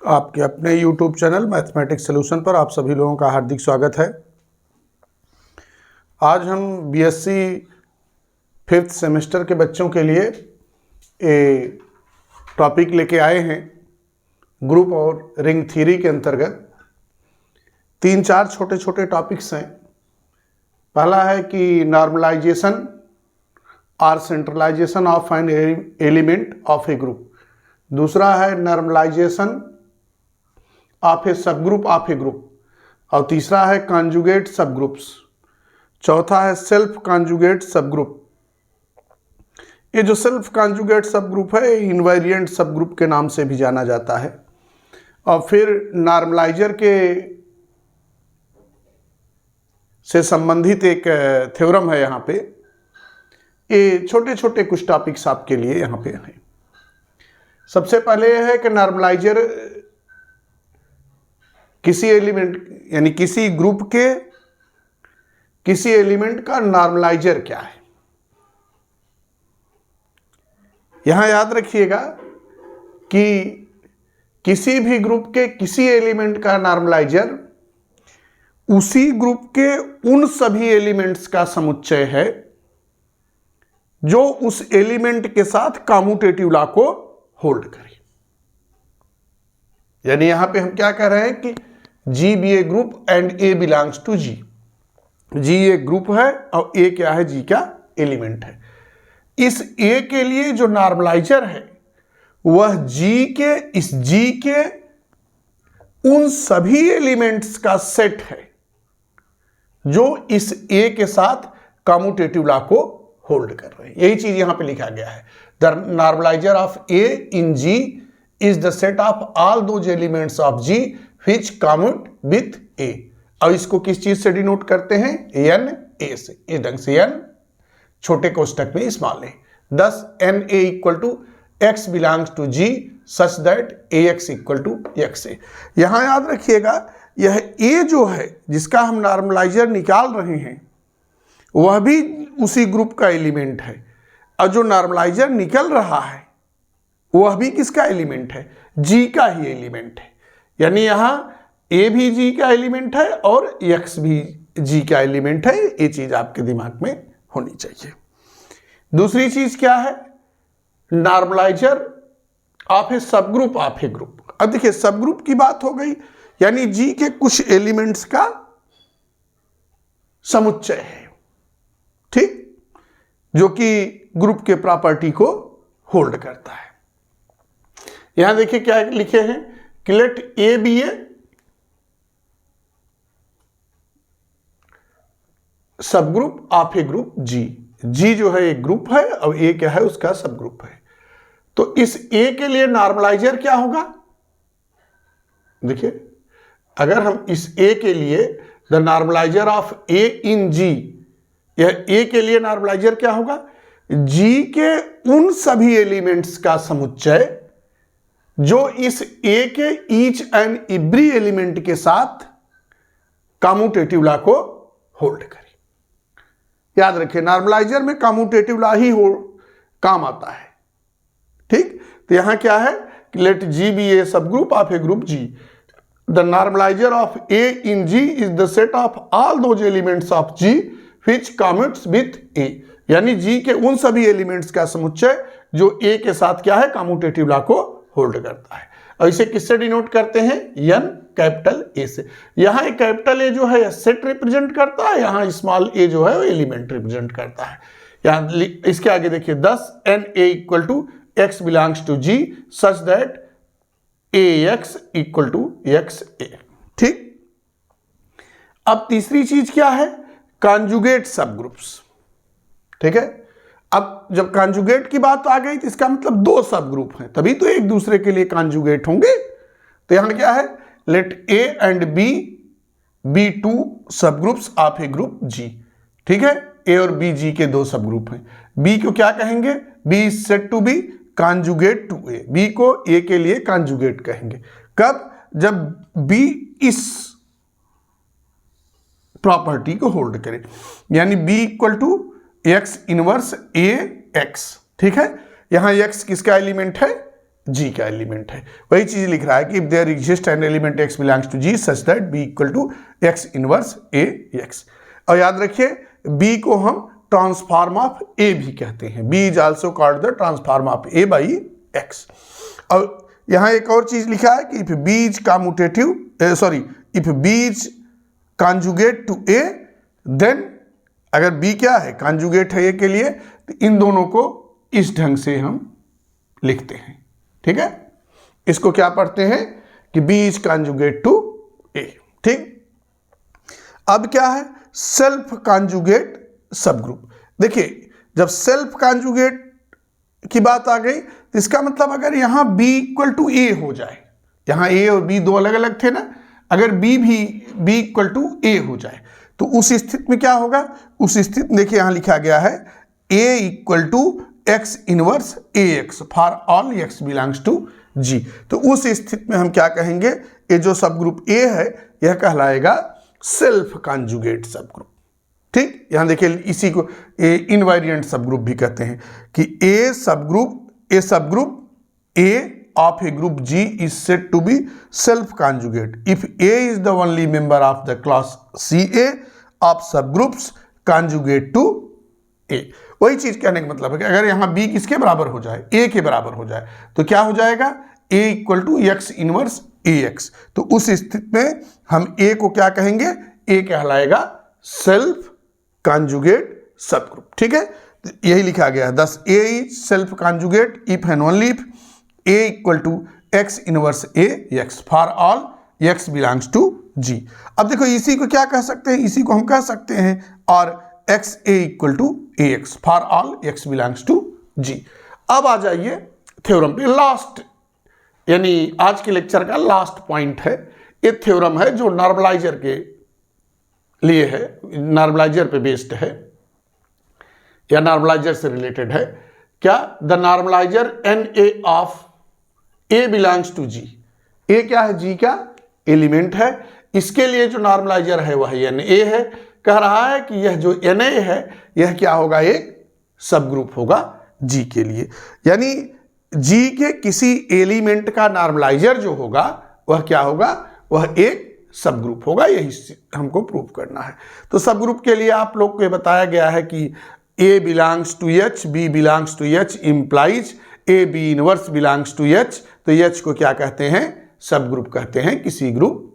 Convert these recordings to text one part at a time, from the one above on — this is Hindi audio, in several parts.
आपके अपने YouTube चैनल मैथमेटिक्स सॉल्यूशन पर आप सभी लोगों का हार्दिक स्वागत है। आज हम BSc 5th सेमेस्टर के बच्चों के लिए टॉपिक लेके आए हैं। ग्रुप और रिंग थ्योरी के अंतर्गत 3-4 छोटे छोटे टॉपिक्स हैं। पहला है कि नॉर्मलाइजेशन और centralisation of an element of A group. दूसरा है नॉर्मलाइजेशन ऑफ ए सब ग्रुप ऑफ ए ग्रुप। और तीसरा है कॉन्जुगेट सब ग्रुप्स। चौथा है सेल्फ कॉन्जुगेट सब ग्रुप। ये जो सेल्फ कॉन्जुगेट सब ग्रुप है इनवेरिएंट सब ग्रुप के नाम से भी जाना जाता है। और फिर नॉर्मलाइजर के से संबंधित एक थ्योरम है यहाँ पे। ये छोटे छोटे कुछ टॉपिक्स आपके लिए यहाँ पे हैं। सबसे पहले यह है कि नॉर्मलाइजर किसी एलिमेंट यानी किसी ग्रुप के किसी एलिमेंट का नॉर्मलाइजर क्या है। यहां याद रखिएगा कि किसी भी ग्रुप के किसी एलिमेंट का नॉर्मलाइजर उसी ग्रुप के उन सभी एलिमेंट्स का समुच्चय है जो उस एलिमेंट के साथ कॉम्यूटेटिव लॉ को होल्ड करे। यानी यहां पे हम क्या कह रहे हैं कि G be a group and A belongs to G। G एक ग्रुप है और A क्या है, G का एलिमेंट है। इस A के लिए जो नॉर्मलाइजर है वह इस G के उन सभी एलिमेंट्स का सेट है जो इस A के साथ कॉम्यूटेटिव लॉ को होल्ड कर रहे हैं। यही चीज यहां पे लिखा गया है। The normaliser of A in G is the set of all those elements of G which commute with A। और इसको किस चीज से डिनोट करते हैं, N A से। इस ढंग से N छोटे कोष्टक में small a। thus N A equal to X belongs to G such that AX equal to XA। यहां याद रखिएगा यह A जो है जिसका हम नॉर्मलाइजर निकाल रहे हैं वह भी उसी ग्रुप का एलिमेंट है और जो नॉर्मलाइजर निकल रहा है वह भी किसका एलिमेंट है, G का ही एलिमेंट है। यानी यहां A भी G का एलिमेंट है और X भी G का एलिमेंट है। ये चीज आपके दिमाग में होनी चाहिए। दूसरी चीज क्या है, नॉर्मलाइजर ऑफ ए सब ग्रुप ऑफ ए ग्रुप। अब देखिए सब ग्रुप की बात हो गई यानी G के कुछ एलिमेंट्स का समुच्चय है, ठीक, जो कि ग्रुप के प्रॉपर्टी को होल्ड करता है। यहां देखिए क्या लिखे हैं कि लेट A बी ए सब group of A group G। G जो है एक ग्रुप है और A क्या है, उसका सब ग्रुप है। तो इस A के लिए नॉर्मलाइजर क्या होगा, देखिए अगर हम इस A के लिए the normaliser of A in G, यह A के लिए नॉर्मलाइजर क्या होगा, G के उन सभी एलिमेंट्स का समुच्चय जो इस A के ईच एंड एवरी एलिमेंट के साथ कॉम्यूटेटिव लॉ को होल्ड करे। याद रखिए नॉर्मलाइजर में कॉम्यूटेटिव लॉ ही काम आता है, ठीक। तो यहां क्या है कि लेट G बी ए सब group of A group G। The normaliser of A in G is the set of all those elements of G which commutes with A। यानी G के उन सभी एलिमेंट्स का समुच्चय जो A के साथ क्या है, कॉम्यूटेटिव लॉ को होल्ड करता है। और इसे किससे डिनोट करते हैं, N कैपिटल A से। यहां एक कैपिटल A जो है सेट रिप्रेजेंट करता है, यहां स्मॉल a जो है वो एलिमेंट रिप्रेजेंट करता है। यहां इसके आगे देखिए 10 N A equal to X belongs to G that दैट AX इक्वल टू XA, ठीक। अब तीसरी चीज क्या है, कॉन्जुगेट सब ग्रुप्स, ठीक है। अब जब कॉन्जुगेट की बात आ गई तो इसका मतलब दो सब ग्रुप हैं तभी तो एक दूसरे के लिए कॉन्जुगेट होंगे। तो यहां क्या है, let A and B be two sub groups of A group G, ठीक है। A और B G के दो सब ग्रुप हैं। B को क्या कहेंगे, B is said to be conjugate to A। B को A के लिए कॉन्जुगेट कहेंगे कब, जब B इस प्रॉपर्टी को होल्ड करे। यानी B equal to X inverse A X, ठीक है। यहां x किसका एलिमेंट है, जी का एलिमेंट है। वही चीज लिख रहा है कि if there exist an element X belongs to G such that B equal to X inverse A X. और याद रखिए बी को हम ट्रांसफॉर्म ऑफ ए भी कहते हैं, B is also called the transform of A by X. और यहां एक और चीज लिखा है कि if B is commutative if B is conjugate to A then, अगर बी क्या है कॉन्जुगेट है ए के लिए, तो इन दोनों को इस ढंग से हम लिखते हैं। ठीक है, इसको क्या पढ़ते हैं कि बी इज कॉन्जुगेट टू ए। ठीक, अब क्या है सेल्फ कॉन्जुगेट सब ग्रुप। देखिए जब सेल्फ कॉन्जुगेट की बात आ गई तो इसका मतलब अगर यहां b इक्वल टू ए हो जाए, यहां a और b दो अलग अलग थे ना, अगर b भी b इक्वल टू ए हो जाए तो उस स्थिति में क्या होगा, उस स्थिति में देखिए यहां लिखा गया है a equal to X inverse A X for all X belongs to g। तो उस स्थिति में हम क्या कहेंगे, ये जो सब ग्रुप a है यह कहलाएगा सेल्फ कॉन्जुगेट सब ग्रुप। ठीक, यहां देखिए इसी को इनवेरिएंट सब ग्रुप भी कहते हैं कि ए सब group A of A group G is said to be self conjugate if A is the only member of the class C A of subgroups conjugate to A. वही चीज कहने का मतलब है कि अगर यहां बी किसके बराबर हो जाए, ए के बराबर हो जाए, तो क्या हो जाएगा A equal to X inverse A X. तो उस स्थिति में हम ए को क्या कहेंगे, ए कहलाएगा सेल्फ कॉन्जुगेट सब ग्रुप। ठीक है, यही लिखा गया है, thus A is self conjugate if and only if A equal to X inverse A X for all X belongs to G. अब देखो इसी को क्या कह सकते हैं, इसी को हम कह सकते हैं और X A equal to A X for all X belongs to G. अब आ जाइए थ्योरम पे, लास्ट यानी आज के लेक्चर का लास्ट पॉइंट है। ये थ्योरम है जो नॉर्मलाइजर के लिए है, नॉर्मलाइजर पे बेस्ड है या नॉर्मलाइजर से रिलेटेड है। क्या, the normaliser N A of A belongs to G. A क्या है, जी का एलिमेंट है। इसके लिए जो नॉर्मलाइजर है वह एन ए है। कह रहा है कि यह जो एन ए है यह क्या होगा, एक सब ग्रुप होगा जी के लिए। यानी जी के किसी एलिमेंट का नॉर्मलाइजर जो होगा वह क्या होगा, वह एक सब ग्रुप होगा। यही हमको प्रूव करना है। तो सब ग्रुप के लिए आप लोग को बताया गया है कि A belongs to H, B belongs to H implies A B inverse belongs to H. तो एच को क्या कहते हैं, सब ग्रुप कहते हैं किसी ग्रुप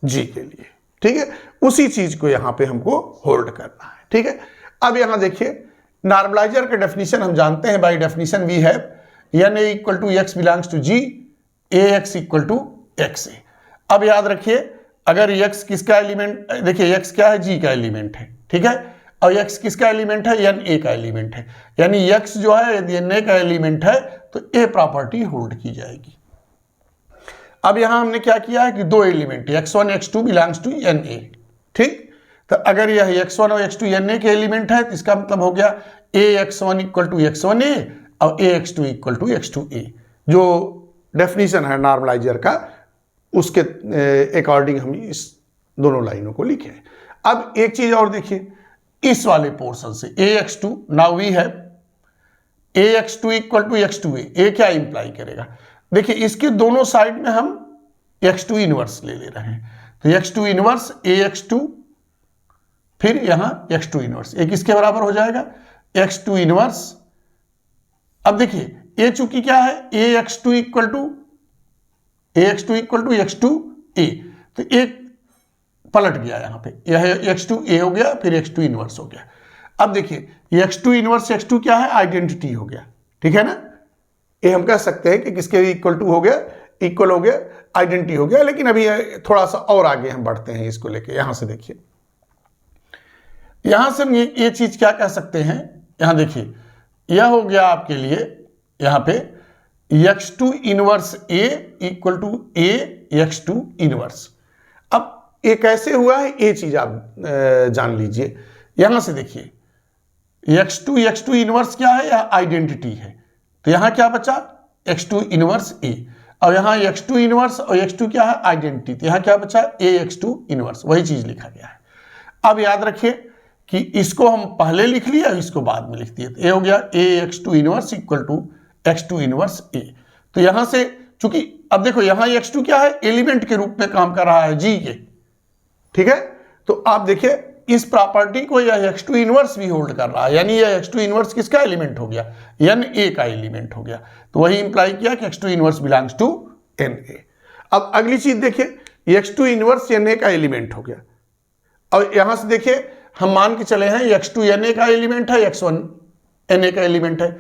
जी के लिए। ठीक है, उसी चीज को यहां पे हमको होल्ड करना है। ठीक है, अब यहां देखिए नॉर्मलाइजर के डेफिनेशन हम जानते हैं, by definition we have N A equal to X belongs to G, A X equal to X A. अब याद रखिए अगर x किसका एलिमेंट, देखिए x क्या है, g का एलिमेंट है। ठीक है, और x किसका एलिमेंट है, n a का एलिमेंट है। यानी x जो है यदि n a का एलिमेंट है तो a प्रॉपर्टी होल्ड की जाएगी। अब यहां हमने क्या किया है कि दो element x1 x2 belongs to n a। ठीक, तो अगर यह x1 और x2 n a के एलिमेंट है तो इसका मतलब हो गया a x1 equal to x1 a और a x2 equal to x2 a। जो डेफिनेशन है नॉर्मलाइजर का उसके अकॉर्डिंग हम इस दोनों लाइनों को लिखे। अब एक चीज और देखिए, इस वाले पोर्शन से ax2 now we have ax2 equal to x2a। ए क्या इंप्लाई करेगा, देखिए इसके दोनों साइड में हम x2 इनवर्स ले रहे हैं। तो x2 इनवर्स ax2 फिर यहां x2 इनवर्स, एक किसके बराबर हो जाएगा, x2 इनवर्स। अब देखिए a चूंकि क्या है ax2 इक्वल टू x2a, तो एक पलट गया यहां पे, यह x2a हो गया फिर x2 इनवर्स हो गया। अब देखिए x2 इनवर्स x2 क्या है, आइडेंटिटी हो गया। ठीक है ना, ये हम कह सकते हैं कि किसके इक्वल टू हो गया, इक्वल हो गया, आइडेंटिटी हो गया। लेकिन अभी थोड़ा सा और आगे हम बढ़ते हैं इसको लेके। यहां से देखिए, यहां से हम ये चीज क्या कह सकते हैं, यहां देखिए यह हो गया आपके लिए यहां पे x2 inverse a equal to a x2 inverse. अब ये कैसे हुआ है ये चीज आप जान लीजिए। यहां से देखिए x2 इनवर्स क्या है, यह आइडेंटिटी है। तो यहां क्या बचा, x2 इनवर्स a, और यहां x2 इनवर्स और x2 क्या है, आइडेंटिटी। तो यहां क्या बचा, a x2 इनवर्स, वही चीज लिखा गया है। अब याद रखिए कि इसको हम पहले लिख लिया, इसको बाद में लिख दिए। तो ये हो गया a x2 inverse equal to x2 inverse a। तो यहां से चूंकि अब देखो यहां X2 क्या है, एलिमेंट के रूप में काम कर रहा है G के, ठीक है। तो आप देखिए इस प्रॉपर्टी को यह X2 इनवर्स भी होल्ड कर रहा है, यानी यह X2 इनवर्स किसका एलिमेंट हो गया, Na का एलिमेंट हो गया। तो वही इंप्लाई किया कि X2 inverse belongs to Na। अब अगली चीज देखिए, X2 इनवर्स Na का एलिमेंट हो गया। अब यहां से देखिए हम मान के चले हैं X2 Na का एलिमेंट है, X1 Na का एलिमेंट है।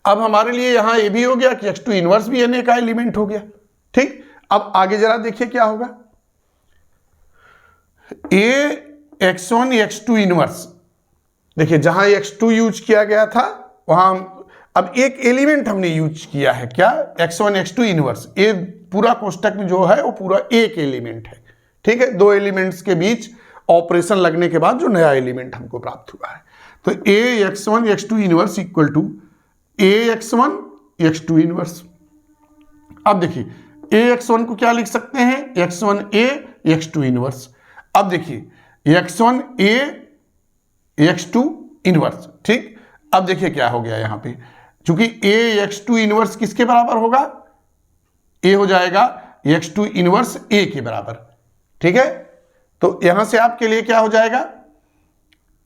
अब हमारे लिए यहां ये भी हो गया कि X2 इनवर्स भी Na का एलिमेंट हो गया, ठीक। अब आगे जरा देखिए क्या होगा, X1 X2 इनवर्स, देखिए जहां X2 यूज किया गया था वहां हम अब एक एलिमेंट हमने यूज किया है, क्या, X1 X2 इनवर्स। ये पूरा कोष्टक में जो है वो पूरा एक एलिमेंट है, ठीक है। दो एलिमेंट्स के बीच ऑपरेशन लगने के बाद जो नया एलिमेंट हमको प्राप्त हुआ है। तो X1 X2 inverse equal to X1 X2 inverse. अब देखिए X1 को क्या लिख सकते हैं, X1A X2 इनवर्स। अब देखिए X1A X2 इनवर्स, ठीक। अब देखिए क्या हो गया यहां पे, चूंकि X2 इनवर्स किसके बराबर होगा, A हो जाएगा X2 इनवर्स A के बराबर, ठीक है। तो यहां से आपके लिए क्या हो जाएगा,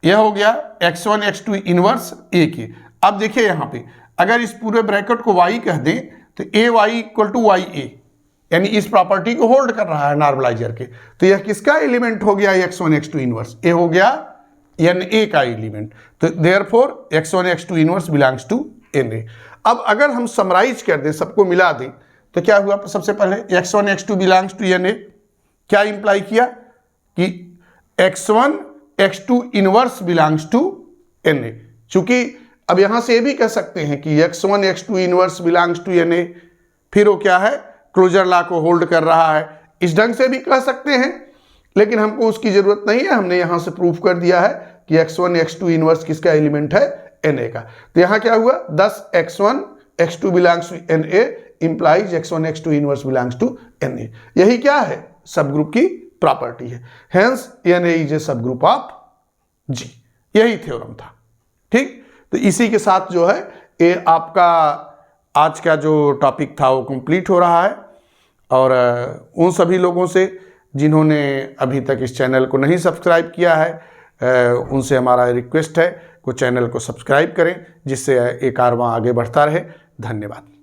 यह हो गया X1 X2 इनवर्स A की। अब देखिए यहां पे अगर इस पूरे ब्रैकेट को Y कह दें तो AY इक्वल टू YA, यानी इस प्रॉपर्टी को होल्ड कर रहा है नॉर्मलाइजर के। तो यह किसका एलिमेंट हो गया, X1 X2 इनवर्स, ए हो गया Na का एलिमेंट। तो therefore X1 X2 inverse belongs to Na। अब अगर हम समराइज कर दें, सबको मिला दें, तो क्या हुआ, सबसे पहले X1 X2 belongs to Na, क्या इंप्लाई किया कि X1 X2 inverse belongs to Na। चूंकि अब यहां से ये भी कह सकते हैं कि X1 X2 inverse belongs to Na, फिर वो क्या है, क्लोजर लॉ को होल्ड कर रहा है, इस ढंग से भी कह सकते हैं, लेकिन हमको उसकी जरूरत नहीं है। हमने यहां से प्रूफ कर दिया है कि X1 X2 इनवर्स किसका एलिमेंट है, Na का। तो यहां क्या हुआ, 10 X1 X2 belongs to Na implies X1 X2 inverse belongs to Na। यही क्या है, सब ग्रुप की प्रॉपर्टी है। हेंस Na इज ए सब ग्रुप ऑफ G। यही थ्योरम था, ठीक। तो इसी के साथ जो है ये आपका आज का जो टॉपिक था वो कंप्लीट हो रहा है। और उन सभी लोगों से जिन्होंने अभी तक इस चैनल को नहीं सब्सक्राइब किया है, उनसे हमारा रिक्वेस्ट है कि चैनल को सब्सक्राइब करें, जिससे ये कारवां आगे बढ़ता रहे। धन्यवाद।